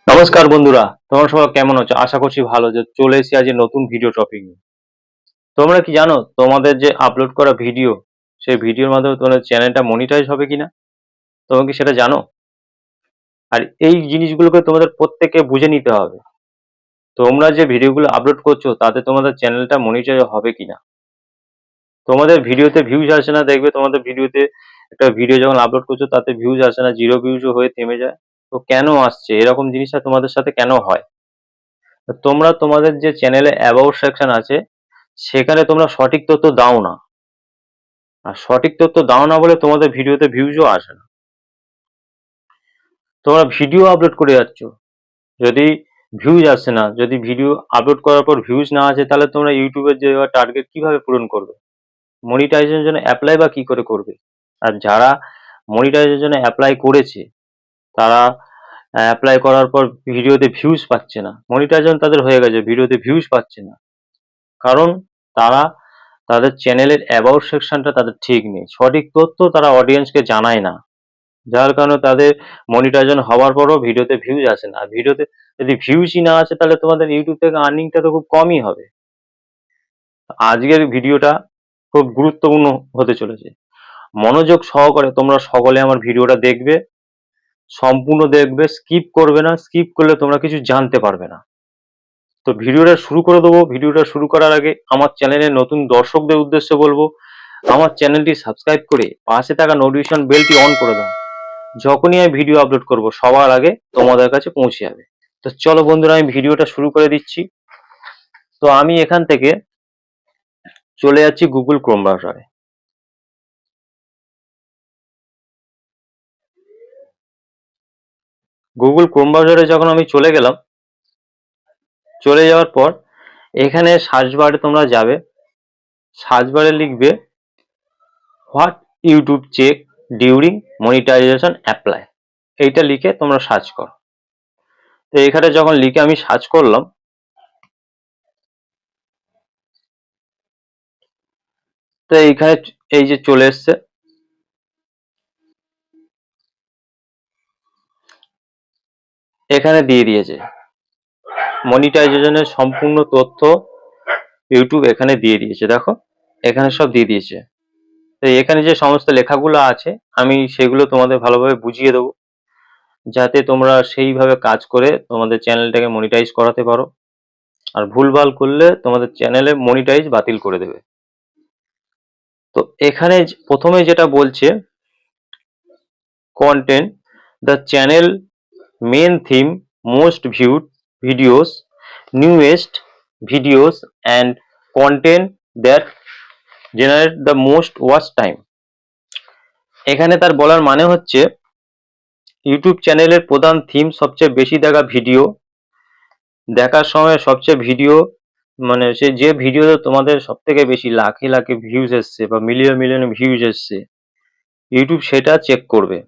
নমস্কার বন্ধুরা, তোমরা সবাই কেমন আছো? আশা করছি ভালো। যে চলে এসেছি আজ নতুন ভিডিও টপিক নিয়ে। তোমরা কি জানো তোমাদের যে আপলোড করা ভিডিও, সেই ভিডিওর মাধ্যমে তোমাদের চ্যানেলটা মনিটাইজ হবে কিনা? তোমরা কি সেটা জানো? আর এই জিনিসগুলোকে তোমাদের প্রত্যেককে বুঝে নিতে হবে। তোমরা যে ভিডিওগুলো আপলোড করছো তাতে তোমাদের চ্যানেলটা মনিটাইজ হবে কিনা। তোমাদের ভিডিওতে ভিউজ আসে না, দেখবে তোমাদের ভিডিওতে একটা ভিডিও যখন আপলোড করছো তাতে ভিউজ আসে না, জিরো ভিউজও হয়ে থেমে যায়। তো কেন আসছে এরকম জিনিসটা তোমাদের সাথে কেন হয়? তোমরা তোমাদের যে চ্যানেলে অ্যাবাউট সেকশন আছে সেখানে তোমরা সঠিক তথ্য দাও না। আর সঠিক তথ্য দাও না বলে তোমাদের ভিডিওতে ভিউজও আসে না। তোমরা ভিডিও আপলোড করে যাচ্ছ, যদি ভিউজ আসে না, যদি ভিডিও আপলোড করার পর ভিউজ না আসে, তাহলে তোমরা ইউটিউবের যে টার্গেট কিভাবে পূরণ করবে? মনিটাইজেশনের জন্য অ্যাপ্লাই বা কি করে করবে? আর যারা মনিটাইজের জন্য অ্যাপ্লাই করেছে তারা অ্যাপ্লাই করার পর ভিডিওতে ভিউজ পাচ্ছে না, মনিটাইজেশন তাদের হয়ে গেছে, ভিডিওতে ভিউজ পাচ্ছে না, কারণ তারা তাদের চ্যানেলের অ্যাবাউট সেকশনটা তাদের ঠিক নেই, সঠিক তথ্য তারা অডিয়েন্সকে জানায় না, যার কারণে তাদের মনিটাইজেশন হওয়ার পরও ভিডিওতে ভিউজ আসে না। ভিডিওতে যদি ভিউজই না আসে তাহলে তোমাদের ইউটিউব থেকে আর্নিংটা তো খুব কমই হবে। আজকের ভিডিওটা খুব গুরুত্বপূর্ণ হতে চলেছে, মনোযোগ সহকারে তোমরা সকলে আমার ভিডিওটা দেখবে, সম্পূর্ণ দেখবে, স্কিপ করবে না, স্কিপ করলে তোমরা কিছু জানতে পারবে না। তো ভিডিওটা শুরু করে দেবো। ভিডিওটা শুরু করার আগে আমার চ্যানেলের নতুন দর্শকদের উদ্দেশ্যে বলবো, আমার চ্যানেলটি সাবস্ক্রাইব করে পাশে থাকা নোটিফিকেশন বেলটি অন করে দাও। যখনই আমি ভিডিও আপলোড করব সবার আগে তোমাদের কাছে পৌঁছে যাবে। তো চলো বন্ধুরা, আমি ভিডিওটা শুরু করে দিচ্ছি। তো আমি এখান থেকে চলে যাচ্ছি গুগল ক্রোম ব্রাউজারে। গুগল ক্রোম ব্রাউজারে যখন আমি চলে গেলাম, চলে যাওয়ার পর এখানে সার্চ বারে তোমরা যাবে, সার্চ বারে লিখবে what YouTube check during monetization apply, এইটা লিখে তোমরা সার্চ করো। তো এখানে যখন লিখে আমি সার্চ করলাম, তো এইখানে এই যে চলে এসছে, এখানে দিয়ে দিয়েছে মনিটাইজেশনের সম্পূর্ণ তথ্য ইউটিউব এখানে দিয়ে দিয়েছে। দেখো এখানে সব দিয়ে দিয়েছে। তো এখানে যে সমস্ত লেখাগুলো আছে আমি সেগুলো তোমাদের ভালোভাবে বুঝিয়ে দেবো, যাতে তোমরা সেইভাবে কাজ করে তোমাদের চ্যানেলটাকে মনিটাইজ করাতে পারো। আর ভুলভাল করলে তোমাদের চ্যানেলে মনিটাইজ বাতিল করে দেবে। তো এখানে প্রথমে যেটা বলছে, content the channel main theme most viewed videos newest videos and content that generate the most watch time. এখানে তার বলার মানে হচ্ছে ইউটিউব চ্যানেলের প্রধান থিম সবচেয়ে বেশি দেখা ভিডিও, দেখার সময় সবচেয়ে ভিডিও, মানে সে যে ভিডিওতে তোমাদের সব থেকে বেশি লাখে লাখে ভিউজ এসছে বা মিলিয়ন মিলিয়ন ভিউজ এসছে, ইউটিউব সেটা চেক করবে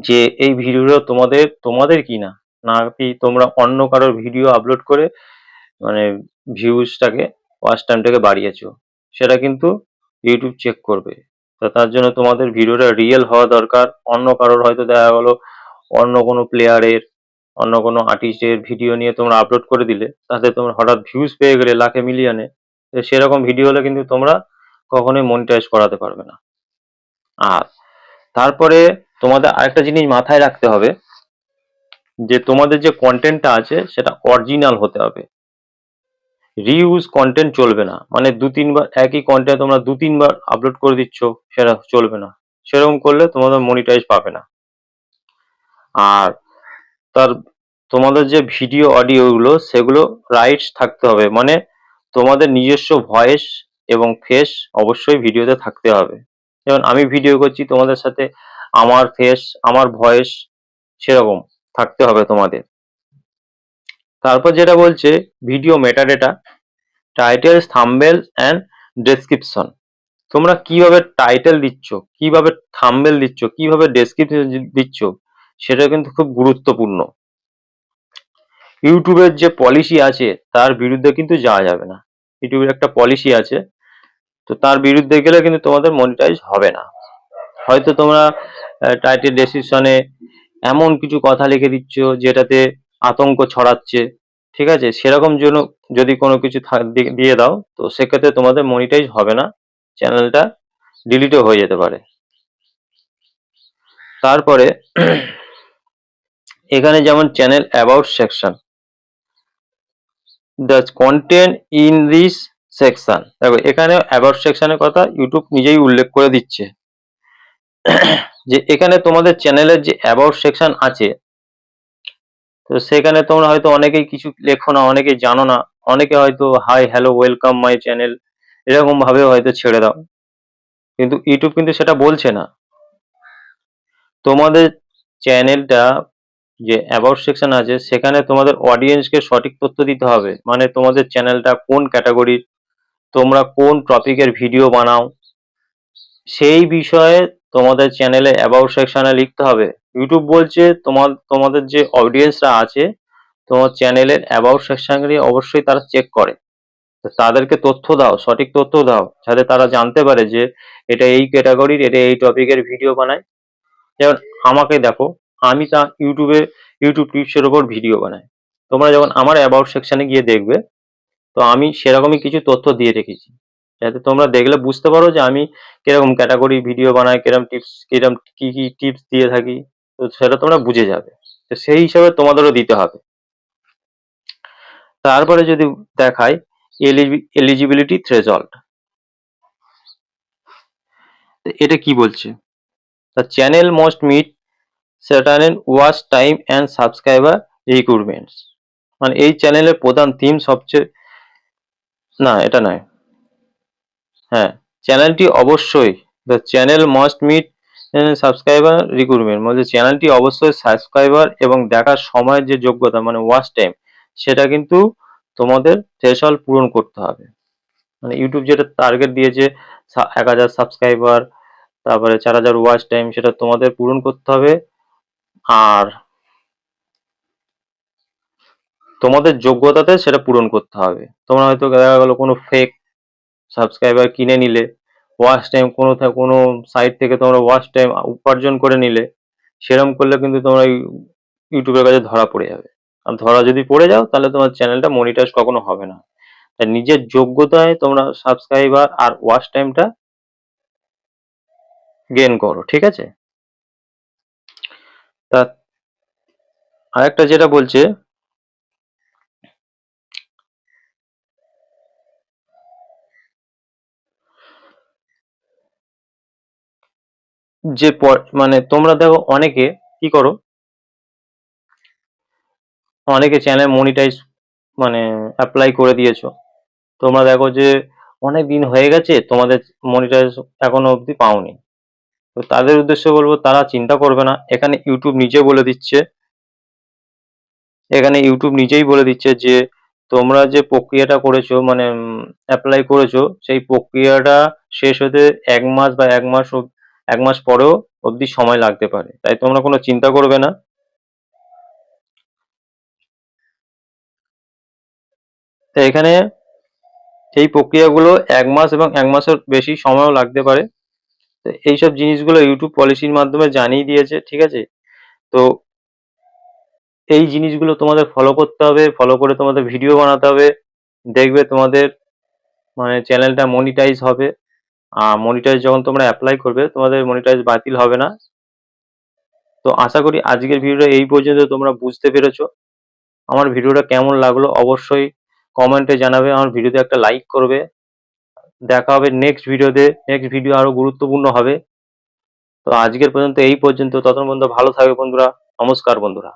যে এই ভিডিওটা তোমাদের তোমাদের কিনা, নাকি তোমরা অন্য কারোর ভিডিও আপলোড করে মানে ভিউজটাকে, ওয়াচ টাইমটাকে বাড়িয়েছো, সেটা কিন্তু ইউটিউব চেক করবে। তো তার জন্য তোমাদের ভিডিওটা রিয়েল হওয়া দরকার। অন্য কারোর হয়তো দেখা গেলো অন্য কোনো প্লেয়ারের, অন্য কোনো আর্টিস্টের ভিডিও নিয়ে তোমরা আপলোড করে দিলে, তাতে তোমরা হঠাৎ ভিউজ পেয়ে গেলে লাখে মিলিয়নে, সেরকম ভিডিও হলে কিন্তু তোমরা কখনোই মনিটাইজ করাতে পারবে না। আর তারপরে তোমাদের আরেকটা জিনিস মাথায় রাখতে হবে, যে তোমাদের যে কন্টেন্টটা আছে সেটা অরিজিনাল হতে হবে। রিইউজ কন্টেন্ট চলবে না, মানে দু তিনবার একই কন্টেন্ট তোমরা দু তিনবার আপলোড করে দিচ্ছ, সেটা চলবে না। সেরকম করলে তোমাদের মনিটাইজ পাবে না। আর তার তোমাদের যে ভিডিও অডিওগুলো সেগুলো রাইটস থাকতে হবে, মানে তোমাদের নিজস্ব ভয়েস এবং ফেস অবশ্যই ভিডিওতে থাকতে হবে। যেমন আমি ভিডিও করছি তোমাদের সাথে, আমার ফেস আমার ভয়েস সেরকম থাকতে হবে তোমাদের। তারপর যেটা বলছে video metadata, title thumbnail and description. তোমরা কিভাবে টাইটেল দিচ্ছ, কিভাবে থাম্বনেল দিচ্ছ, কিভাবে ডেসক্রিপশন দিচ্ছ, সেটা কিন্তু খুব গুরুত্বপূর্ণ। ইউটিউবের যে পলিসি আছে তার বিরুদ্ধে কিন্তু যাওয়া যাবে না। ইউটিউবের একটা পলিসি আছে, তো তার বিরুদ্ধে গেলে কিন্তু তোমাদের মনিটাইজ হবে না। হয়তো তোমরা টাইটেল ডেসক্রিপশনে এমন কিছু কথা লিখে দিচ্ছ যেটাতে আতঙ্ক ছড়াচ্ছে, ঠিক আছে, সেরকম জন্য যদি কোনো কিছু দিয়ে দাও, তো সেক্ষেত্রে তোমাদের মনিটাইজ হবে না, চ্যানেলটা ডিলিটও হয়ে যেতে পারে। তারপরে এখানে যেমন channel about section, the contained in this section, দেখো এখানে অ্যাবাউট সেকশনের কথা ইউটিউব নিজেই উল্লেখ করে দিচ্ছে যে এখানে তোমাদের চ্যানেলের যে অ্যাবাউট সেকশন আছে, তো সেখানে তোমরা হয়তো অনেকেই কিছু লেখো না, অনেকেই জানো না, অনেকে হয়তো hi hello welcome my channel এরকম ভাবে হয়তো ছেড়ে দাও, কিন্তু ইউটিউব কিন্তু সেটা বলছে না। তোমাদের চ্যানেলটা যে অ্যাবাউট সেকশন আছে সেখানে তোমাদের অডিয়েন্সকে সঠিক তথ্য দিতে হবে, মানে তোমাদের চ্যানেলটা কোন ক্যাটাগরির, তোমরা কোন টপিকের ভিডিও বানাও, সেই বিষয়ে তোমাদের চ্যানেলে অ্যাবাউট সেকশনে লিখতে হবে। ইউটিউব বলছে তোমাদের যে অডিয়েন্সরা আছে তোমার চ্যানেলের অ্যাবাউট সেকশনে অবশ্যই তারা চেক করে, তো তাদেরকে তথ্য দাও, সঠিক তথ্য দাও, যাতে তারা জানতে পারে যে এটা এই ক্যাটাগরির, এটা এই টপিকের ভিডিও বানায়। যেমন আমাকে দেখো, আমি তা ইউটিউব টিপসের ওপর ভিডিও বানাই, তোমরা যখন আমার অ্যাবাউট সেকশনে গিয়ে দেখবে, তো আমি সেরকমই কিছু তথ্য দিয়ে রেখেছি, যাতে তোমরা দেখলে বুঝতে পারো যে আমি কিরকম ক্যাটাগরি ভিডিও বানাই, কিরকম কি কি টিপস দিয়ে থাকি, তো সেটা তোমরা বুঝে যাবে, তো সেই হিসাবে তোমাদেরও দিতে হবে। তারপরে যদি দেখায় এলিজিবিলিটি থ্রেশহোল্ড, এটা কি বলছে, the channel must meet certain watch time and subscriber recruitments, মানে এই চ্যানেলের প্রধান থিম সবচেয়ে, না এটা নয়, হ্যাঁ, চ্যানেলটি অবশ্যই, the channel must meet subscriber recruitment, মানে চ্যানেলটি অবশ্যই সাবস্ক্রাইবার এবং দেখার সময়ের যে যোগ্যতা মানে ওয়াচ টাইম, সেটা কিন্তু তোমাদের থ্রেশহোল্ড পূরণ করতে হবে। মানে ইউটিউব যেটা টার্গেট দিয়েছে 1000 সাবস্ক্রাইবার, তারপরে 4000 ওয়াচ টাইম, সেটা তোমাদের পূরণ করতে হবে। আর তোমাদের যোগ্যতাতে সেটা পূরণ করতে হবে। তোমরা হয়তো দেখা গেলো কোনো ফেক সাবস্ক্রাইবার কিনে নিলে, ওয়াচ টাইম কোনো সাইট থেকে তোমরা ওয়াচ টাইম উপার্জন করে নিলে, সেরকম করলে কিন্তু তোমরা ইউটিউবের কাছে ধরা পড়ে যাবে। আর ধরা যদি পড়ে যাও তাহলে তোমার চ্যানেলটা মনিটাইজ কখনো হবে না। তাই নিজের যোগ্যতায় তোমরা সাবস্ক্রাইবার আর ওয়াচ টাইমটা গেইন করো, ঠিক আছে। তা আরেকটা যেটা বলছে, যে মানে তোমরা দেখো অনেকে কি করো, অনেকে চ্যানেল মনিটাইজ মানে অ্যাপ্লাই করে দিয়েছো, তোমরা দেখো যে অনেক দিন হয়ে গেছে তোমাদের মনিটাইজ এখনো অবধি পাওনি, তো তাদের উদ্দেশ্যে বলবো তারা চিন্তা করবে না, এখানে ইউটিউব নিজে বলে দিচ্ছে, এখানে ইউটিউব নিজেই বলে দিচ্ছে যে তোমরা যে প্রক্রিয়াটা করেছো মানে অ্যাপ্লাই করেছো, সেই প্রক্রিয়াটা শেষ হতে 1 মাস বা 1 মাস পরেও অবধি সময় লাগতে পারে, তাই তোমরা কোনো চিন্তা করবে না। তো এখানে এই প্রক্রিয়াগুলো 1 মাস এবং 1 মাসের বেশি সময়ও লাগতে পারে, তো এইসব জিনিসগুলো ইউটিউব পলিসির মাধ্যমে জানিয়ে দিয়েছে, ঠিক আছে। তো এই জিনিসগুলো তোমাদের ফলো করতে হবে, ফলো করে তোমাদের ভিডিও বানাতে হবে, দেখবে তোমাদের মানে চ্যানেলটা মনিটাইজ হবে। আর মনিটাইজ যখন তোমরা অ্যাপ্লাই করবে তোমাদের মনিটাইজ বাতিল হবে না। তো আশা করি আজকের ভিডিওটা এই পর্যন্ত তোমরা বুঝতে পেরেছো। আমার ভিডিওটা কেমন লাগলো অবশ্যই কমেন্টে জানাবে, আমার ভিডিওতে একটা লাইক করবে। দেখা হবে নেক্সট ভিডিওতে, নেক্সট ভিডিও আরো গুরুত্বপূর্ণ হবে। তো আজকের পর্যন্ত এই পর্যন্ত, ততক্ষণ পর্যন্ত ভালো থাকবে বন্ধুরা। নমস্কার বন্ধুরা।